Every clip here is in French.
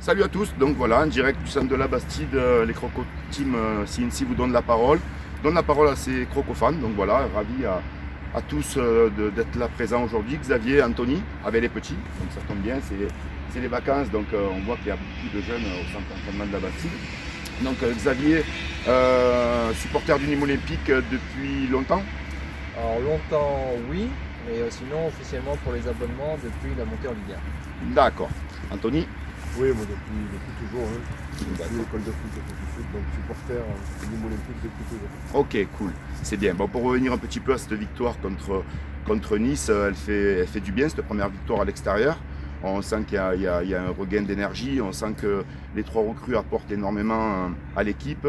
Salut à tous, donc voilà, en direct du centre de la Bastide, les Croco Team CNC vous donnent la parole. Donne la parole à ces Croco fans, donc voilà, ravi à tous d'être là présents aujourd'hui. Xavier, Anthony, avec les petits, donc ça tombe bien, c'est les vacances, donc on voit qu'il y a beaucoup de jeunes au centre d'entraînement de la Bastide. Donc Xavier, supporter du Nîmes Olympique depuis longtemps? Alors longtemps oui, mais sinon officiellement pour les abonnements depuis la montée en Ligue 1. D'accord. Anthony? Oui, moi depuis toujours. Depuis l'école de foot, donc supporter du Nîmes Olympique depuis toujours. Ok, cool, c'est bien. Bon, pour revenir un petit peu à cette victoire contre Nice, elle fait du bien, cette première victoire à l'extérieur. On sent qu'il y a un regain d'énergie, on sent que les trois recrues apportent énormément à l'équipe.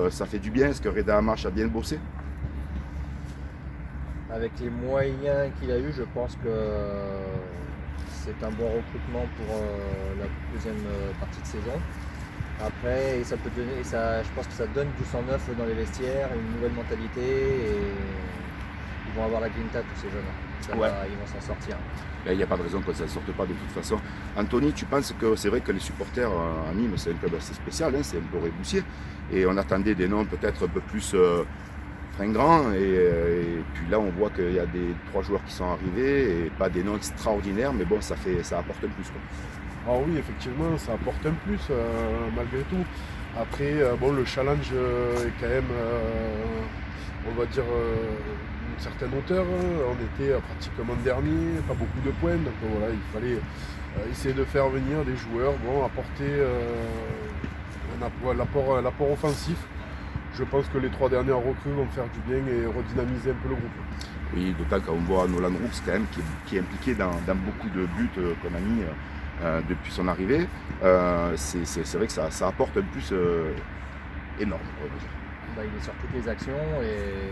Ça fait du bien. Est-ce que Reda Hammach a bien bossé? Avec les moyens qu'il a eu, je pense que c'est un bon recrutement pour la deuxième partie de saison. Après, ça peut donner, je pense que ça donne du sang neuf dans les vestiaires, une nouvelle mentalité et ils vont avoir la grinta tous ces jeunes. Ils vont s'en sortir. Il n'y a pas de raison que ça ne sorte pas de toute façon. Anthony, tu penses que c'est vrai que les supporters à Nîmes, c'est un club assez spécial, c'est un peu reboussier. Et on attendait des noms peut-être un peu plus fringants. Et puis là, on voit qu'il y a trois joueurs qui sont arrivés et pas des noms extraordinaires, mais bon, ça apporte un plus, quoi. Ah oui, effectivement, ça apporte un plus malgré tout. Après, le challenge est quand même, on va dire, une certaine hauteur. On était pratiquement dernier, pas beaucoup de points. Donc voilà, il fallait essayer de faire venir des joueurs, apporter l'apport offensif. Je pense que les trois dernières recrues vont faire du bien et redynamiser un peu le groupe. Oui, d'autant qu'on voit Nolan Brooks quand même qui est impliqué dans beaucoup de buts qu'on a mis depuis son arrivée. C'est vrai que ça apporte un plus énorme. Il est sur toutes les actions et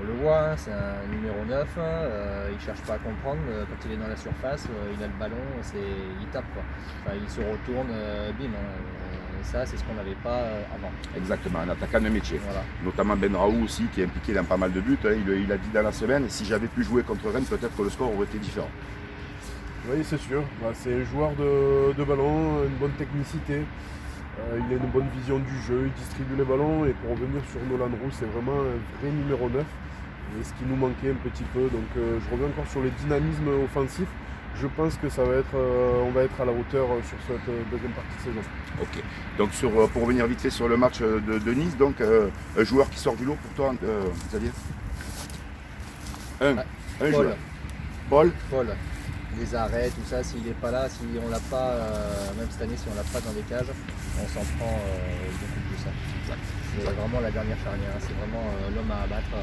on le voit, c'est un numéro 9, il ne cherche pas à comprendre, quand il est dans la surface, il a le ballon, il tape quoi. Enfin, il se retourne, bim. Et ça, c'est ce qu'on n'avait pas avant. Exactement, un attaquant de métier. Voilà. Notamment Ben Raoult aussi, qui est impliqué dans pas mal de buts. Il a dit dans la semaine, si j'avais pu jouer contre Rennes, peut-être que le score aurait été différent. Oui, c'est sûr. C'est un joueur de ballon, une bonne technicité. Il a une bonne vision du jeu, il distribue les ballons. Et pour revenir sur Nolan Roux, c'est vraiment un vrai numéro 9. Et ce qui nous manquait un petit peu. Donc je reviens encore sur le dynamisme offensif. Je pense que on va être à la hauteur sur cette deuxième partie de saison. Ok. Donc pour revenir vite fait sur le match de Nice, donc un joueur qui sort du lot pour toi, Xavier? Un joueur. Paul. Les arrêts, tout ça, s'il n'est pas là, si on l'a pas, même cette année, si on l'a pas dans les cages, on s'en prend beaucoup plus. C'est vraiment la dernière charnière, c'est vraiment l'homme à abattre.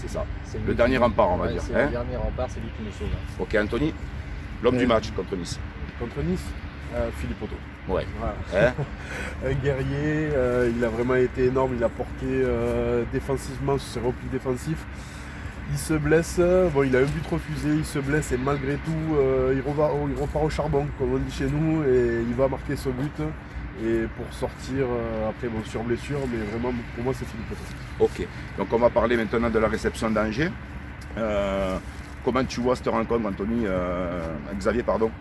C'est ça. Le dernier rempart, on va dire. C'est le dernier rempart, c'est lui qui nous sauve. Ok, Anthony, l'homme du match contre Nice. Contre Nice, Philippe Otto. Ouais. Voilà. Un guerrier, il a vraiment été énorme, il a porté défensivement sur ses replis défensifs. Il se blesse, il a un but refusé, il se blesse et malgré tout, il repart au charbon, comme on dit chez nous, et il va marquer ce but. Et pour sortir, après, sur blessure, mais vraiment, pour moi, c'est Philippe Otto. Ok, donc on va parler maintenant de la réception d'Angers. Comment tu vois cette rencontre, Anthony, Xavier, pardon?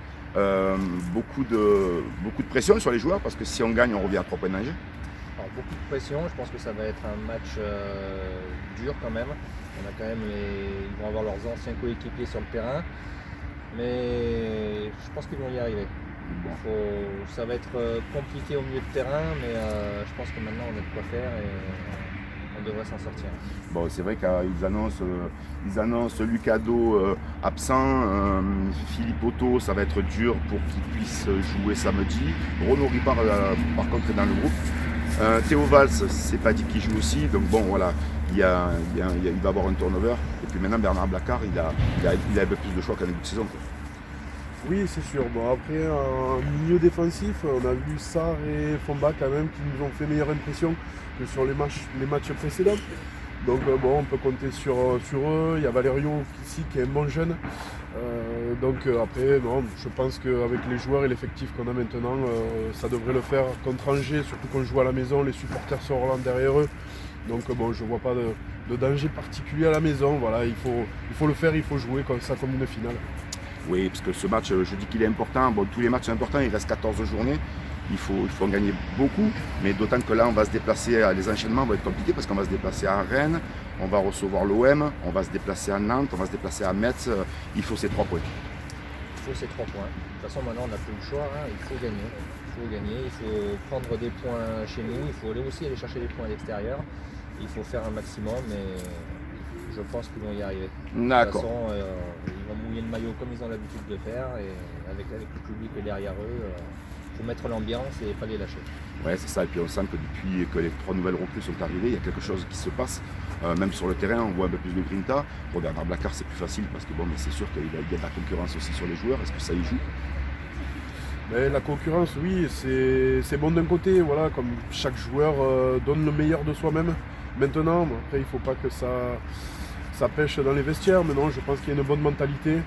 Beaucoup de pression sur les joueurs, parce que si on gagne, on revient à 3 points d'Angers. Alors, beaucoup de pression, je pense que ça va être un match dur quand même. On a quand même ils vont avoir leurs anciens coéquipiers sur le terrain, mais je pense qu'ils vont y arriver. Ça va être compliqué au milieu de terrain, mais je pense que maintenant on a de quoi faire et on devrait s'en sortir. Bon, c'est vrai qu'ils annoncent Lucado absent, Philippe Otto, ça va être dur pour qu'il puisse jouer samedi. Renaud Ripard, par contre, est dans le groupe. Théo Valls, c'est pas dit qu'il joue aussi, donc bon, voilà, il va avoir un turnover. Et puis maintenant, Bernard Blacard, il a un peu plus de choix qu'en début de saison, quoi. Oui, c'est sûr. Bon, après, en milieu défensif, on a vu Sarr et Fomba quand même qui nous ont fait meilleure impression que sur les matchs précédents. Donc on peut compter sur eux. Il y a Valerio ici qui est un bon jeune. Après, je pense qu'avec les joueurs et l'effectif qu'on a maintenant, ça devrait le faire contre Angers, surtout qu'on joue à la maison, les supporters seront là derrière eux. Donc je ne vois pas de danger particulier à la maison. Voilà, il faut le faire, il faut jouer comme ça comme une finale. Oui, parce que ce match, je dis qu'il est important. Bon, tous les matchs sont importants, il reste 14 journées. Il faut en gagner beaucoup, mais d'autant que là, on va se déplacer, les enchaînements vont être compliqués parce qu'on va se déplacer à Rennes, on va recevoir l'OM, on va se déplacer à Nantes, on va se déplacer à Metz. Il faut ces 3 points. Il faut ces 3 points. De toute façon, maintenant, on n'a plus le choix. Hein. Il faut gagner. Il faut prendre des points chez nous. Il faut aussi aller chercher des points à l'extérieur. Il faut faire un maximum, mais je pense qu'ils vont y arriver. D'accord. De toute façon, ils vont mouiller le maillot comme ils ont l'habitude de faire. Et avec le public derrière eux, il faut mettre l'ambiance et pas les lâcher. Ouais, c'est ça. Et puis on sent que depuis que les 3 nouvelles recrues sont arrivées, il y a quelque chose qui se passe. Même sur le terrain, on voit un peu plus de grinta. Pour Bernard Blacard, c'est plus facile parce que bon, mais c'est sûr qu'il y a de la concurrence aussi sur les joueurs. Est-ce que ça y joue? Mais la concurrence, oui, c'est bon d'un côté, voilà, comme chaque joueur donne le meilleur de soi-même. Maintenant, après, il ne faut pas que ça pêche dans les vestiaires. Maintenant, je pense qu'il y a une bonne mentalité.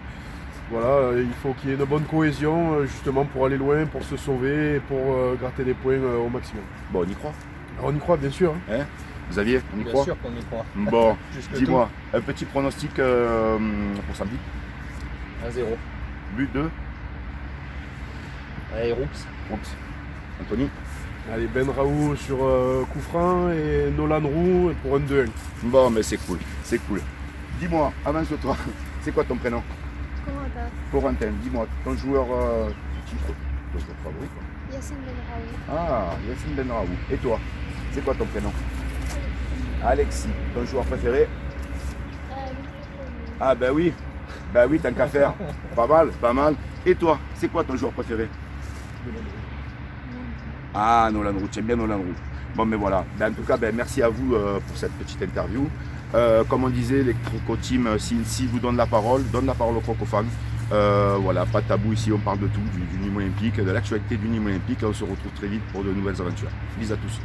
Voilà, il faut qu'il y ait une bonne cohésion, justement, pour aller loin, pour se sauver et pour gratter des points au maximum. Bon, on y croit. Alors, on y croit, bien sûr. Hein, Xavier, on y Bien croit? sûr qu'on y croit. Bon, Jusque dis-moi, un petit pronostic pour samedi. 1-0. But de Allez, Roups. Oups. Anthony. Allez, Ben Raoult sur coup franc et Nolan Roux pour un 2-1. Bon, mais c'est cool, c'est cool. Dis-moi, avance-toi, c'est quoi ton prénom? Corentin. Corentin, dis-moi, ton joueur titre, ton joueur favori quoi. Yacine Benraoui. Ah, Yacine Benraoult. Et toi, c'est quoi ton prénom? Alexis, ton joueur préféré? Ah ben oui, tant qu'à faire. Pas mal, pas mal. Et toi, c'est quoi ton joueur préféré? Ah, Nolan Roux, j'aime bien Nolan Roux. Bon, mais voilà. Ben, en tout cas, merci à vous pour cette petite interview. Comme on disait, les Croco Team, si vous donnent la parole aux Croco fans. Voilà, pas de tabou ici, on parle de tout, du Nîmes Olympique, de l'actualité du Nîmes Olympique. On se retrouve très vite pour de nouvelles aventures. Bisous à tous.